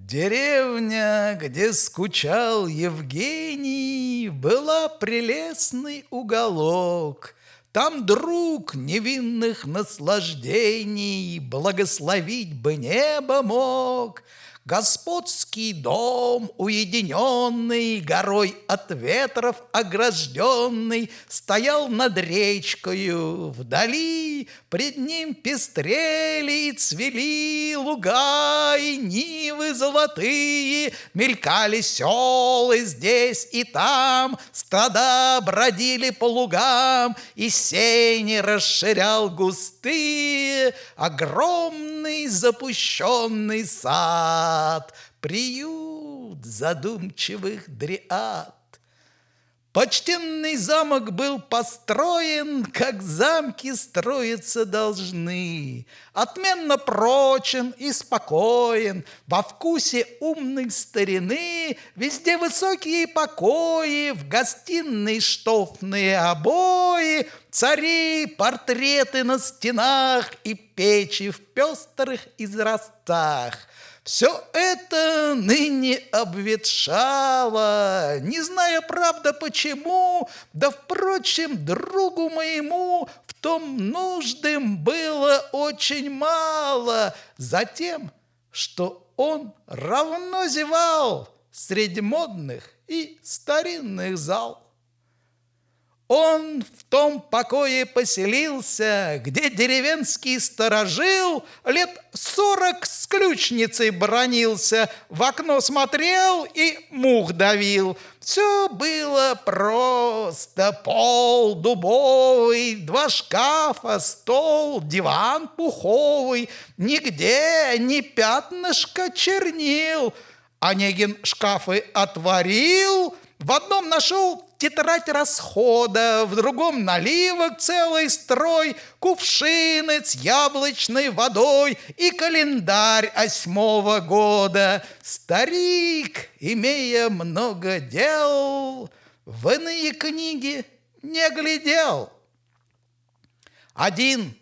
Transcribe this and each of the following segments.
Деревня, где скучал Евгений, была прелестный уголок. Там друг невинных наслаждений благословить бы небо мог. Господский дом, уединенный, горой от ветров огражденный, стоял над речкою. Вдали пред ним пестрели и цвели луга и нивы золотые, мелькали селы здесь и там, стада бродили по лугам, и сени расширял густые огромный запущенный сад. Приют задумчивых дриад. Почтенный замок был построен, как замки строиться должны, отменно прочен и спокоен, во вкусе умной старины, везде высокие покои, в гостиной штофные обои, цари, портреты на стенах и печи в пестрых израстах. Все это ныне обветшало, не зная, правда, почему, да, впрочем, другу моему в том нуждым было очень мало, затем, что он равно зевал среди модных и старинных зал. Он в том покое поселился, где деревенский сторожил лет 40 с ключницей бранился, в окно смотрел и мух давил. Все было просто: пол дубовый, 2 шкафа, стол, диван пуховый, нигде ни пятнышка чернил. Онегин шкафы отворил, в одном нашел тетрадь расхода, в другом наливок целый строй, кувшины с яблочной водой и календарь 8-го года. Старик, имея много дел, в иные книги не глядел. Один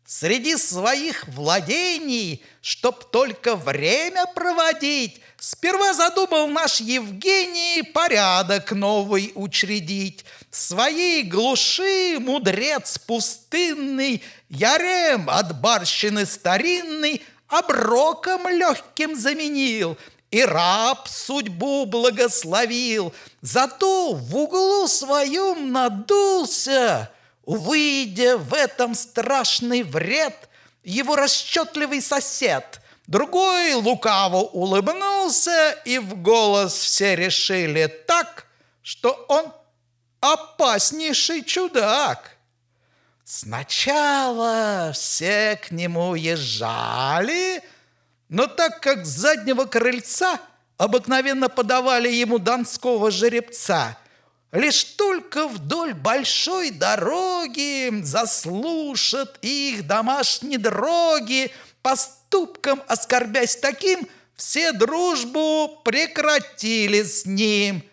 среди своих владений, чтоб только время проводить, сперва задумал наш Евгений порядок новый учредить. В своей глуши мудрец пустынный ярем от барщины старинный оброком легким заменил, и раб судьбу благословил. Зато в углу своем надулся, увидя в этом страшный вред, его расчетливый сосед. Другой лукаво улыбнулся, и в голос все решили так, что он опаснейший чудак. Сначала все к нему езжали, но так как с заднего крыльца обыкновенно подавали ему донского жеребца, лишь только вдоль большой дороги заслушат их домашние дроги, поступком оскорбясь таким, все дружбу прекратили с ним.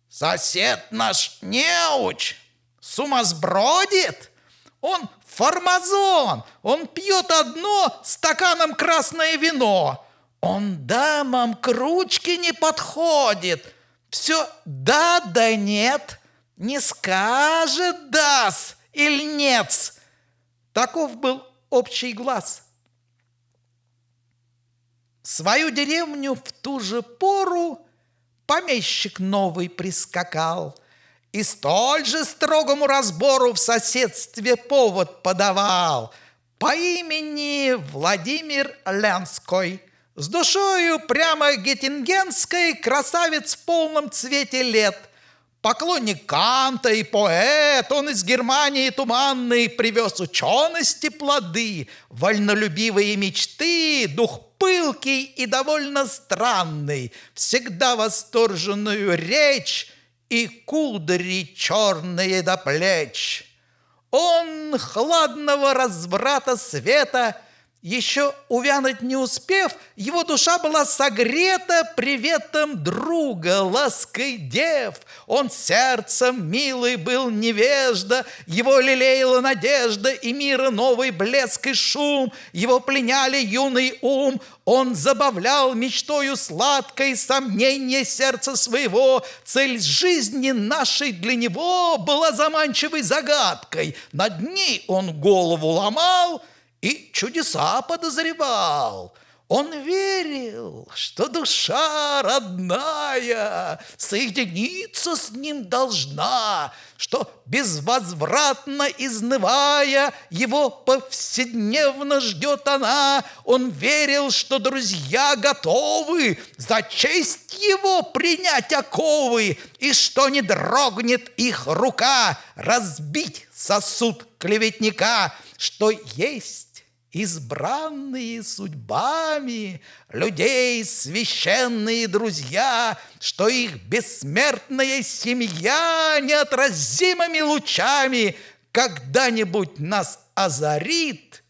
Сосед наш неуч, сумасбродит, он фармазон, он пьет одно стаканом красное вино, он дамам к ручке не подходит, все да да нет, не скажет дас или нет. Таков был общий глас. Свою деревню в ту же пору помещик новый прискакал и столь же строгому разбору в соседстве повод подавал. По имени Владимир Ленской, с душою прямо геттингенской, красавец в полном цвете лет. Поклонник Канта и поэт, он из Германии туманной привез учености плоды, вольнолюбивые мечты, дух пылкий и довольно странный, всегда восторженную речь и кудри черные до плеч. Он хладного разврата света Еще увянуть не успев, его душа была согрета приветом друга, лаской дев. Он сердцем милый был невежда, его лелеяла надежда и мира новый блеск и шум. Его пленяли юный ум, он забавлял мечтою сладкой сомнение сердца своего. Цель жизни нашей для него была заманчивой загадкой. Над ней он голову ломал и чудеса подозревал. Он верил, что душа родная соединиться с ним должна, что безвозвратно изнывая его повседневно ждет она. Он верил, что друзья готовы за честь его принять оковы, и что не дрогнет их рука разбить сосуд клеветника, что есть избранные судьбами людей священные друзья, что их бессмертная семья неотразимыми лучами когда-нибудь нас озарит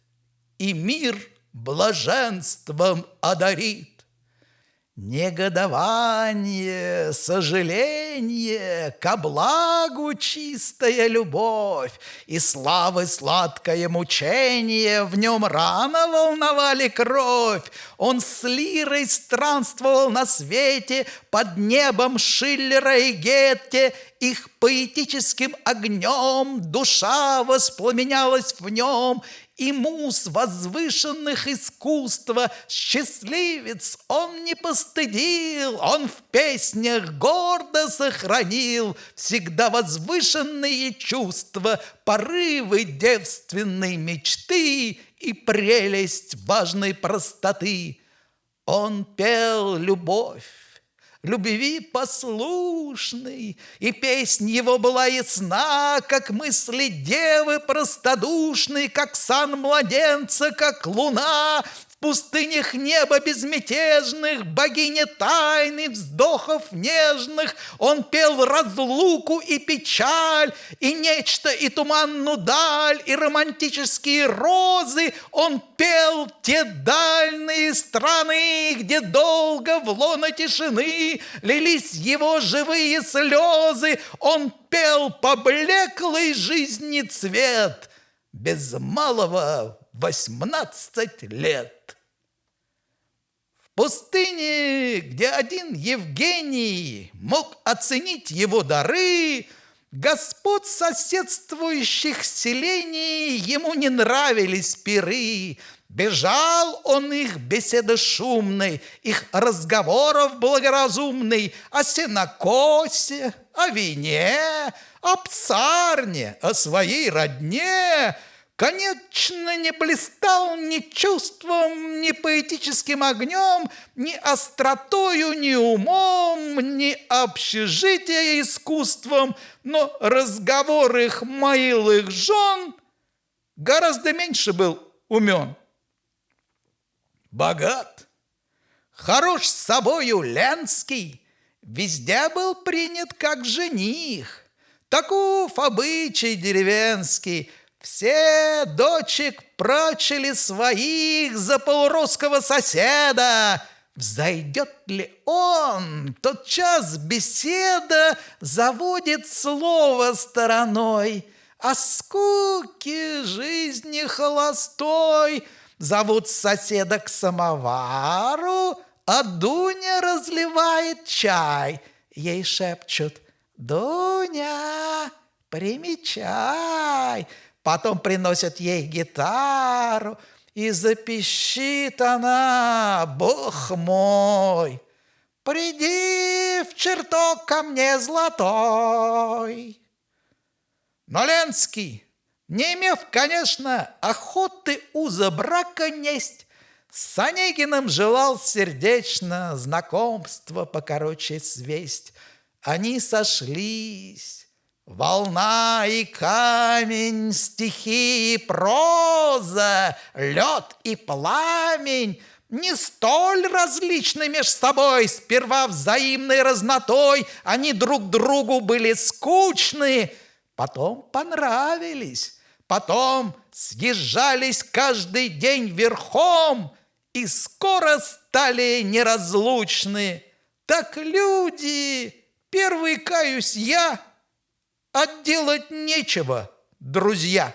и мир блаженством одарит. Негодование, сожаление, ко благу чистая любовь и славы сладкое мучение в нем рано волновали кровь. Он с лирой странствовал на свете под небом Шиллера и Гетте. Их поэтическим огнем душа воспламенялась в нем, и муз возвышенных искусства счастливец он не постыдил, он в песнях гордо сохранил всегда возвышенные чувства, порывы девственной мечты и прелесть важной простоты. Он пел любовь, любви послушный, и песнь его была ясна, как мысли девы простодушной, как сан младенца, как луна. В пустынях неба безмятежных, богиня тайны, вздохов нежных, он пел разлуку и печаль, и нечто, и туманную даль, и романтические розы. Он пел те дальние страны, где долго в лоно тишины лились его живые слезы. Он пел поблеклый жизни цвет, без малого 18 лет. В пустыне, где один Евгений мог оценить его дары, господ соседствующих селений ему не нравились пиры. Бежал он их беседы шумной, их разговоров благоразумной о сенокосе, о вине, о псарне, о своей родне. Конечно, не блистал ни чувством, ни поэтическим огнем, ни остротою, ни умом, ни общежития искусством, но разговор их милых жен гораздо меньше был умен. Богат, хорош с собою Ленский, везде был принят как жених. Таков обычай деревенский. Все дочек прочили своих за полурусского соседа. Взойдет ли он, тотчас беседа заводит слово стороной. О скуке жизни холостой зовут соседа к самовару, а Дуня разливает чай. Ей шепчут: «Дуня, примечай». Потом приносят ей гитару, и запищит она: «Бог мой, приди в чертог ко мне золотой». Но Ленский, не имев, конечно, охоты уза брака несть, с Онегиным желал сердечно знакомство покороче свесть. Они сошлись. Волна и камень, стихи и проза, лед и пламень не столь различны меж собой. Сперва взаимной разнотой они друг другу были скучны, потом понравились. Потом съезжались каждый день верхом и скоро стали неразлучны. Так люди, первый каюсь я, а делать нечего, друзья.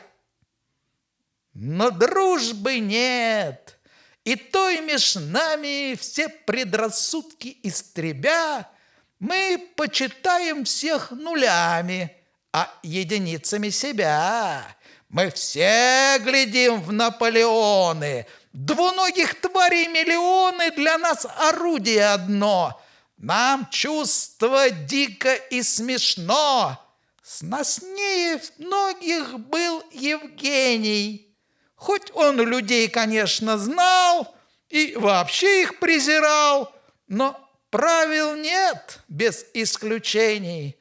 Но дружбы нет, и той меж нами все предрассудки истребя, мы почитаем всех нулями, а единицами себя. Мы все глядим в Наполеоны, двуногих тварей миллионы, для нас орудие одно. Нам чувство дико и смешно. Сноснее многих был Евгений. Хоть он людей, конечно, знал и вообще их презирал, но правил нет без исключений.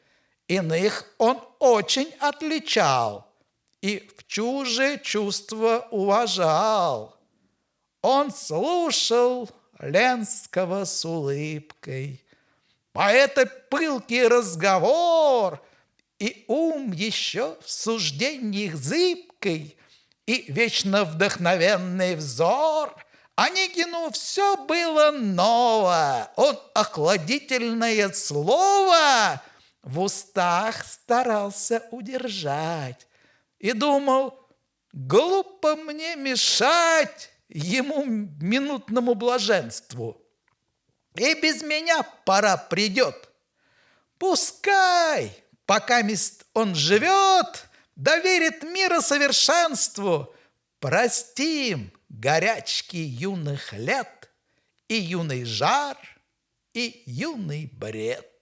Иных он очень отличал и в чужие чувства уважал. Он слушал Ленского с улыбкой. Поэта пылкий разговор и ум еще в суждениях зыбкой, и вечно вдохновенный взор. Онегину все было ново, он охладительное слово в устах старался удержать и думал: глупо мне мешать ему минутному блаженству, и без меня пора придет. Пускай, пока он живет, доверит мира совершенству. Простим горячки юных лет, и юный жар, и юный бред.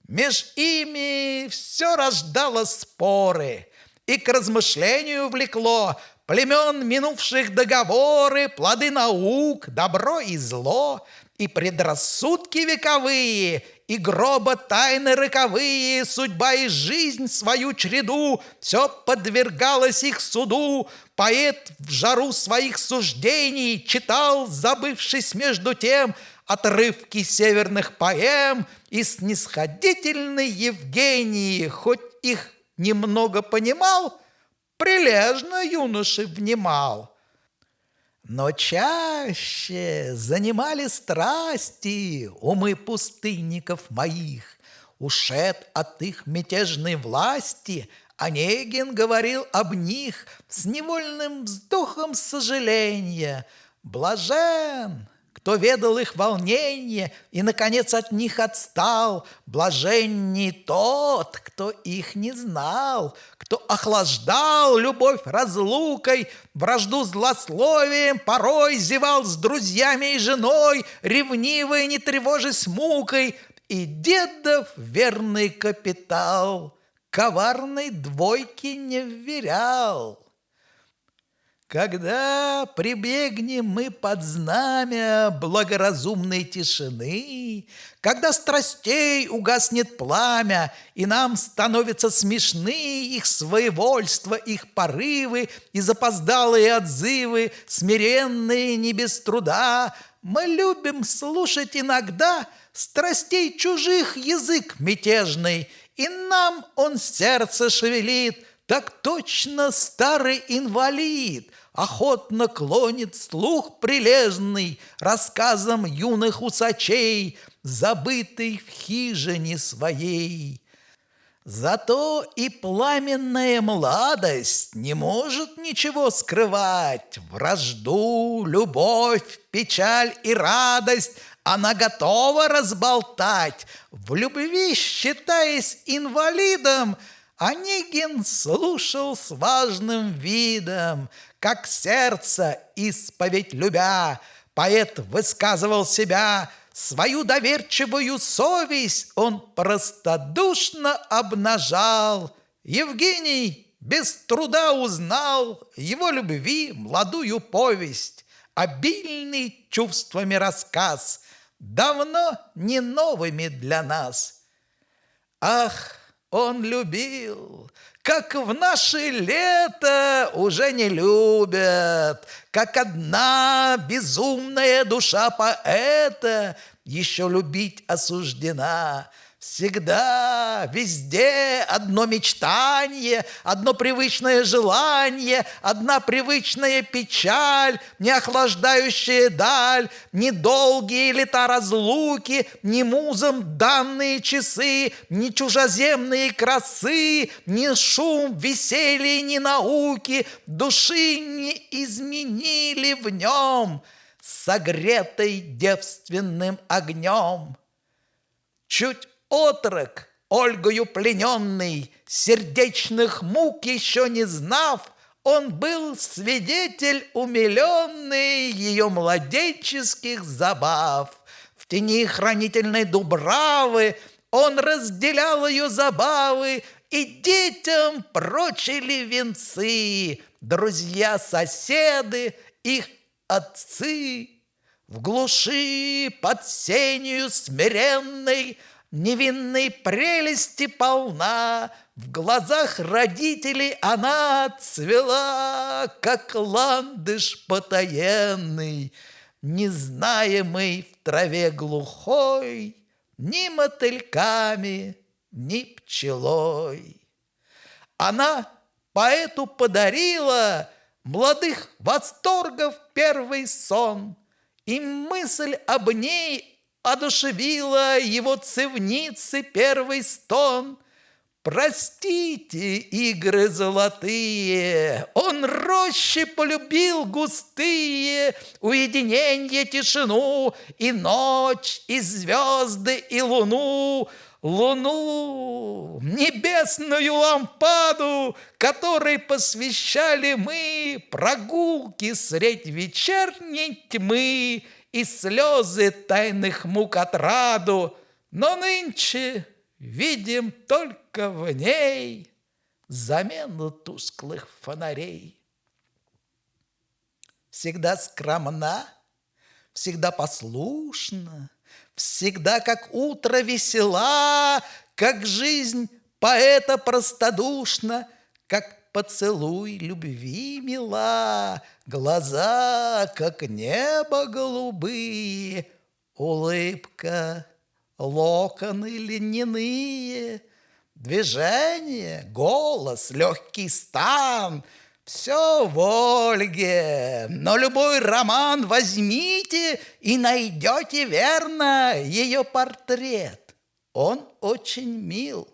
Меж ими все рождало споры, и к размышлению влекло племен минувших договоры, плоды наук, добро и зло, и предрассудки вековые, и гроба тайны роковые, судьба и жизнь свою череду, все подвергалось их суду. Поэт в жару своих суждений читал, забывшись между тем, отрывки северных поэм, и снисходительный Евгений, хоть их немного понимал, прилежно юноше внимал. Но чаще занимали страсти умы пустынников моих. Ушед от их мятежной власти, Онегин говорил об них с невольным вздохом сожаления. Блажен, кто ведал их волнение и, наконец, от них отстал. Блажен не тот, кто их не знал, кто охлаждал любовь разлукой, вражду злословием, порой зевал с друзьями и женой, ревнивый, не тревожась мукой, и дедов верный капитал коварной двойки не вверял. Когда прибегнем мы под знамя благоразумной тишины, когда страстей угаснет пламя, и нам становятся смешны их своевольство, их порывы и запоздалые отзывы, смиренные не без труда, мы любим слушать иногда страстей чужих язык мятежный, и нам он сердце шевелит. Так точно старый инвалид охотно клонит слух прилежный рассказам юных усачей, забытый в хижине своей. Зато и пламенная младость не может ничего скрывать. Вражду, любовь, печаль и радость она готова разболтать. В любви, считаясь инвалидом, Онегин слушал с важным видом, как сердце исповедь любя. Поэт высказывал себя, свою доверчивую совесть он простодушно обнажал. Евгений без труда узнал его любви молодую повесть, обильный чувствами рассказ, давно не новыми для нас. Ах, он любил, как в наше лето уже не любят, как одна безумная душа поэта еще любить осуждена. В Всегда, везде одно мечтание, одно привычное желание, одна привычная печаль, не охлаждающая даль, ни долгие лета разлуки, ни музам данные часы, ни чужеземные красы, ни шум веселья, ни науки души не изменили в нем, согретой девственным огнем. Чуть отрок, Ольгою плененный, сердечных мук еще не знав, он был свидетель умиленный ее младенческих забав. В тени хранительной дубравы он разделял ее забавы, и детям прочили венцы друзья-соседы, их отцы. В глуши под сенью смиренной невинной прелести полна, в глазах родителей она цвела, как ландыш потаенный, незнаемый в траве глухой ни мотыльками, ни пчелой. Она поэту подарила молодых восторгов первый сон, и мысль об ней одушевила его цевницы первый стон. Простите, игры золотые, он рощи полюбил густые, уединенье, тишину, и ночь, и звезды, и луну, небесную лампаду, которой посвящали мы прогулки средь вечерней тьмы и слезы тайных мук отраду, но нынче видим только в ней замену тусклых фонарей. Всегда скромна, всегда послушна, всегда как утро весела, как жизнь поэта простодушна, как поцелуй любви мила, глаза, как небо голубые, улыбка, локоны льняные, движение, голос, легкий стан — все в Ольге, но любой роман возьмите и найдете верно ее портрет. Он очень мил.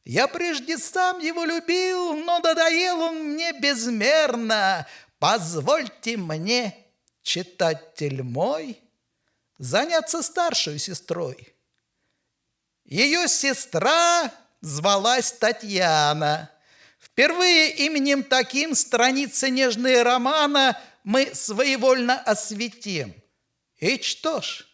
Я прежде сам его любил, но надоел он мне безмерно. Позвольте мне, читатель мой, заняться старшей сестрой. Ее сестра звалась Татьяна. Впервые именем таким страницы нежные романа мы своевольно осветим. И что ж,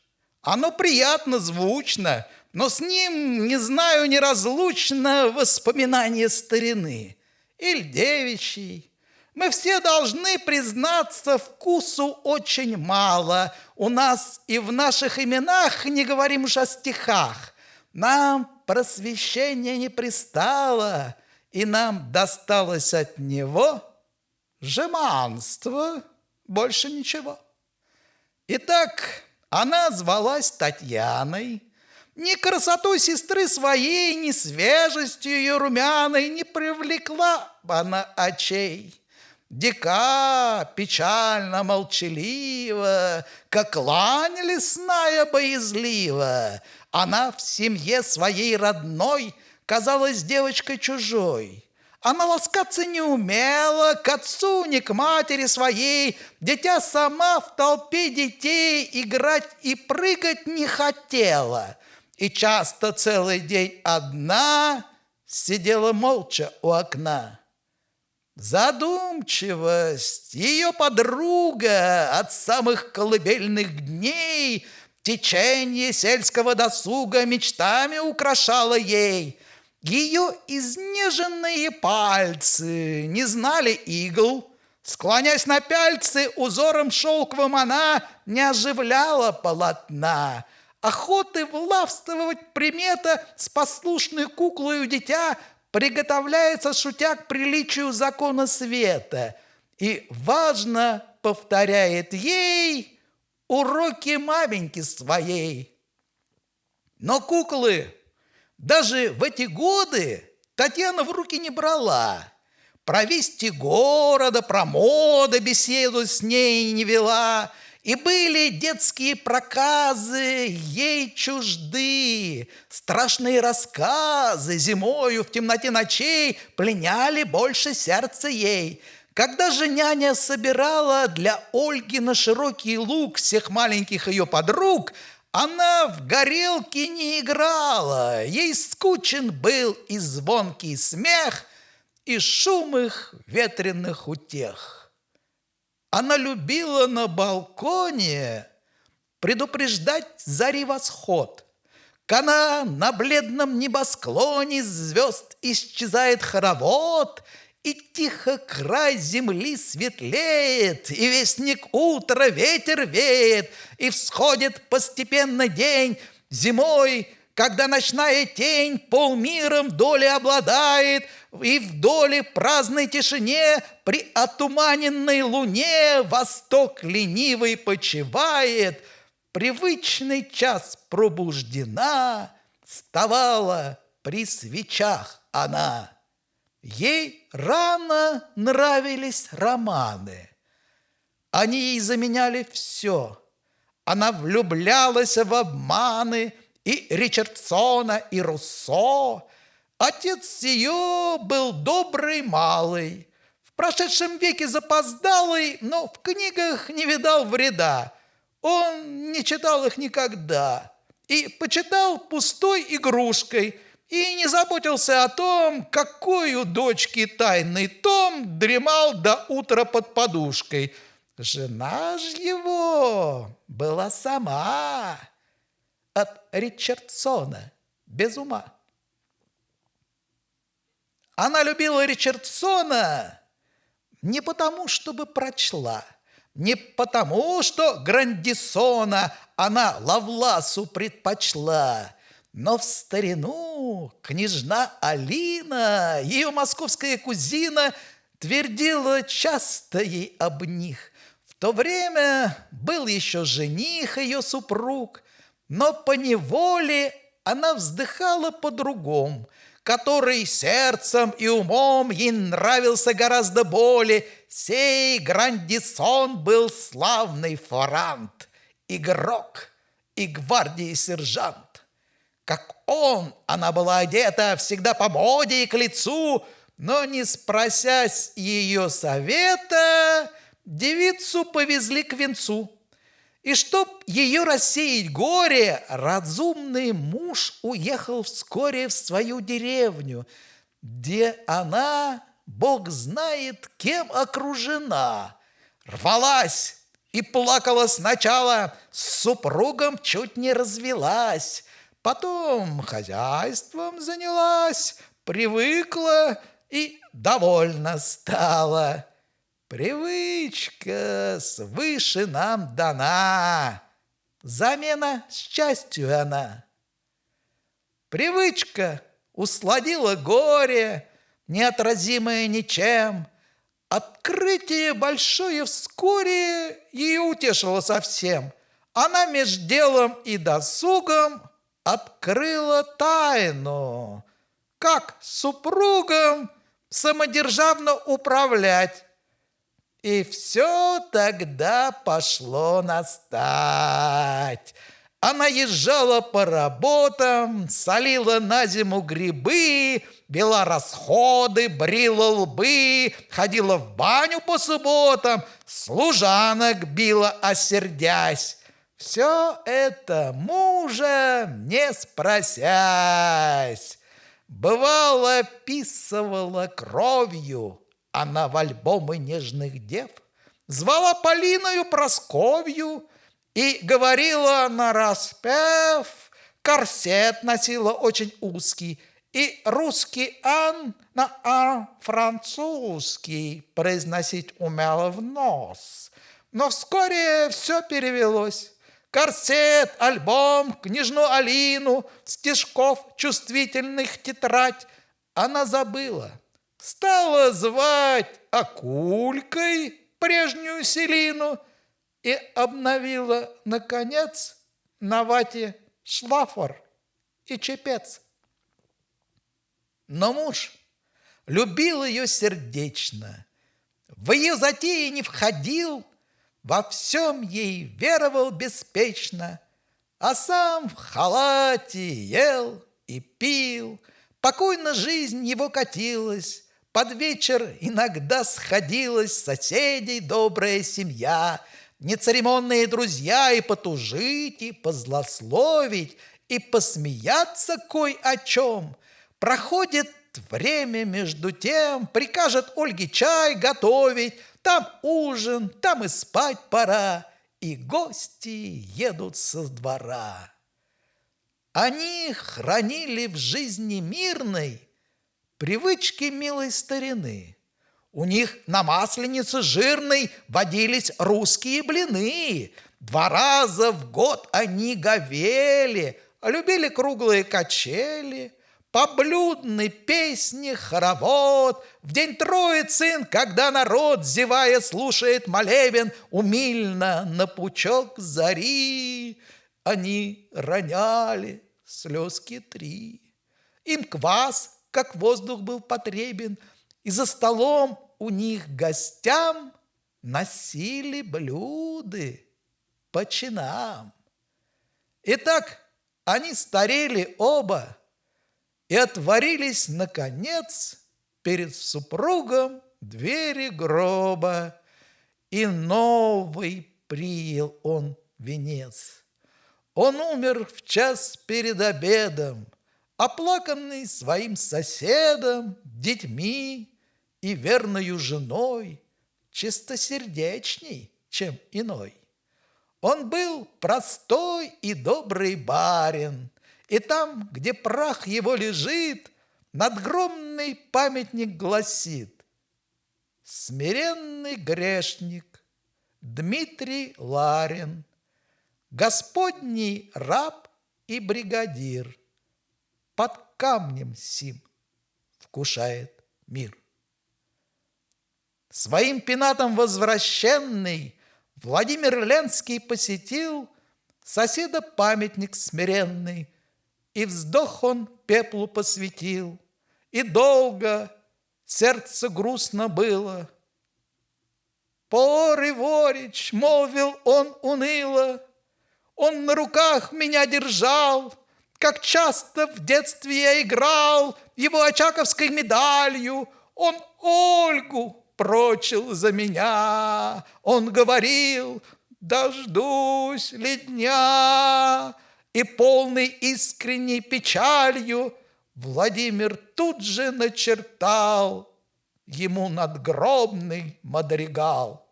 оно приятно, звучно, но с ним, не знаю, неразлучно воспоминание старины или девичьей. Мы все должны признаться, вкусу очень мало. У нас и в наших именах, не говорим уж о стихах, нам просвещение не пристало, и нам досталось от него жеманство, больше ничего. Итак, она звалась Татьяной. Ни красотой сестры своей, ни свежестью ее румяной не привлекла она очей. Дика, печально, молчалива, как лань лесная боязлива, она в семье своей родной казалась девочкой чужой. Она ласкаться не умела к отцу, ни к матери своей. Дитя сама в толпе детей играть и прыгать не хотела. И часто целый день одна сидела молча у окна. Задумчивость ее подруга от самых колыбельных дней течение сельского досуга мечтами украшала ей. Ее изнеженные пальцы не знали игл. Склонясь на пяльцы, узором шелковым она не оживляла полотна. Охоты властвовать примета с послушной куклою дитя приготовляется, шутя, к приличию закона света, и важно повторяет ей уроки маменьки своей. Но куклы Даже в эти годы Татьяна в руки не брала. Про вести города, про моды беседу с ней не вела. И были детские проказы ей чужды. Страшные рассказы зимою в темноте ночей пленяли больше сердца ей. Когда же няня собирала для Ольги на широкий луг всех маленьких ее подруг, она в горелки не играла. Ей скучен был и звонкий смех, и шум их ветреных утех. Она любила на балконе предупреждать зари восход. Когда на бледном небосклоне звезд исчезает хоровод, и тихо край земли светлеет, и вестник утра ветер веет, и всходит постепенно день зимой, когда ночная тень полмиром доли обладает, и в доле праздной тишине при отуманенной луне восток ленивый почивает. Привычный час пробуждена, вставала при свечах она. Ей рано нравились романы. Они ей заменяли все. Она влюблялась в обманы и Ричардсона, и Руссо. Отец ее был добрый малый, в прошедшем веке запоздалый, но в книгах не видал вреда. Он не читал их никогда и почитал пустой игрушкой, и не заботился о том, какой у дочки тайный том дремал до утра под подушкой. Жена ж его была сама от Ричардсона без ума. Она любила Ричардсона не потому, чтобы прочла, не потому, что Грандисона она Лавласу предпочла, но в старину княжна Алина, ее московская кузина, твердила часто ей об них. В то время был еще жених ее супруг, но поневоле она вздыхала по-другому, который сердцем и умом ей нравился гораздо более. Сей Грандисон был славный фарант, игрок и гвардии сержант. Как он, она была одета всегда по моде и к лицу, но, не спросясь ее совета, девицу повезли к венцу. И чтоб ее рассеять горе, разумный муж уехал вскоре в свою деревню, где она, Бог знает, кем окружена. Рвалась и плакала сначала, с супругом чуть не развелась, потом хозяйством занялась, привыкла и довольна стала. Привычка свыше нам дана, замена счастью она. Привычка усладила горе, неотразимое ничем. Открытие большое вскоре ее утешило совсем. Она меж делом и досугом открыла тайну, как супругом самодержавно управлять. И все тогда пошло на стать. Она езжала по работам, солила на зиму грибы, вела расходы, брила лбы, ходила в баню по субботам, служанок била, осердясь. Все это мужа не спросясь. Бывало, писывала кровью она в альбомы нежных дев, звала Полиною Просковью и говорила нараспев, корсет носила очень узкий, и русский «ан» на «ан» французский произносить умела в нос. Но вскоре все перевелось. Корсет, альбом, княжну Алину, стишков чувствительных тетрадь она забыла. Стала звать Акулькой прежнюю Селину и обновила, наконец, на вате шлафор и чепец. Но муж любил ее сердечно, в ее затеи не входил, во всем ей веровал беспечно, а сам в халате ел и пил. Покойно жизнь его катилась, под вечер иногда сходилась соседей добрая семья, нецеремонные друзья, и потужить, и позлословить, и посмеяться кой о чем. Проходит время между тем, прикажет Ольге чай готовить, там ужин, там и спать пора, и гости едут со двора. Они хранили в жизни мирной привычки милой старины. У них на масленице жирной водились русские блины. 2 раза в год они говели, любили круглые качели, по блюдной песне хоровод. В день Троицын, когда народ, зевая, слушает молебен, умильно на пучок зари они роняли слезки 3. Им квас, как воздух, был потребен, и за столом у них гостям носили блюды по чинам. Итак, они старели оба, и отворились, наконец, перед супругом двери гроба, и новый принял он венец. Он умер в час перед обедом, оплаканный своим соседом, детьми и верною женой, чистосердечней, чем иной. Он был простой и добрый барин, и там, где прах его лежит, надгромный памятник гласит: смиренный грешник Дмитрий Ларин, Господний раб и бригадир, под камнем сим вкушает мир. Своим пенатом возвращенный Владимир Ленский посетил соседа памятник смиренный, и вздох он пеплу посвятил, и долго сердце грустно было. «Пор Иворич, — молвил он уныло, — он на руках меня держал, как часто в детстве я играл его очаковской медалью. Он Ольгу прочил за меня, он говорил: дождусь ли дня?» И полный искренней печалью Владимир тут же начертал ему надгробный мадригал.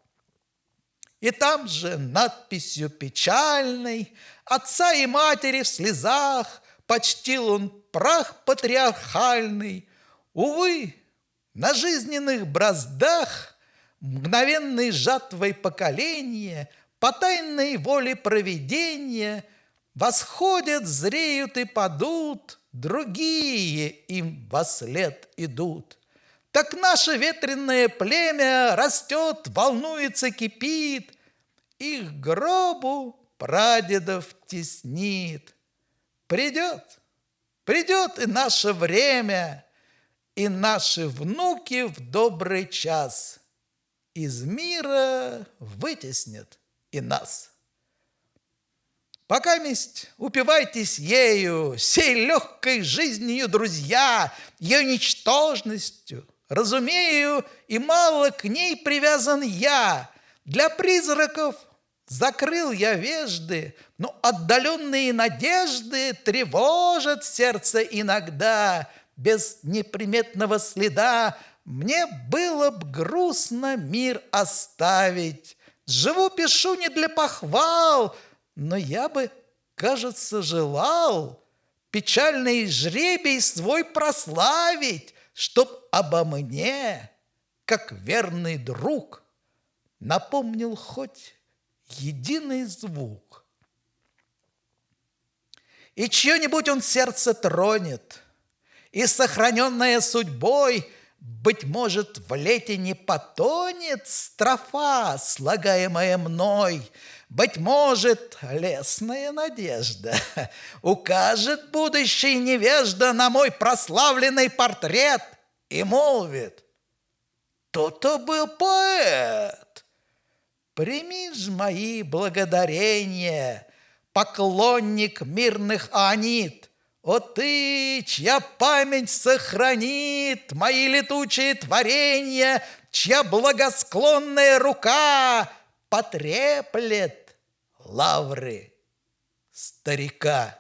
И там же надписью печальной отца и матери в слезах почтил он прах патриархальный. Увы, на жизненных браздах мгновенной жатвой поколения по тайной воле провидения восходят, зреют и падут, другие им вослед идут. Так наше ветреное племя растет, волнуется, кипит, их гробу прадедов теснит. Придет и наше время, и наши внуки в добрый час из мира вытеснят и нас. Покаместь упивайтесь ею, сей легкой жизнью, друзья, ее ничтожностью, разумею, и мало к ней привязан я. Для призраков закрыл я вежды, но отдаленные надежды тревожат сердце иногда. Без неприметного следа мне было б грустно мир оставить. Живу, пишу не для похвал, но я бы, кажется, желал печальный жребий свой прославить, чтоб обо мне, как верный друг, напомнил хоть единый звук. И чье-нибудь он сердце тронет, и, сохраненное судьбой, быть может, в лете не потонет строфа, слагаемая мной. Быть может, лесная надежда укажет будущий невежда на мой прославленный портрет и молвит: то-то был поэт. Прими ж мои благодарения, поклонник мирных анит, о ты, чья память сохранит мои летучие творения, чья благосклонная рука потреплет лавры старика.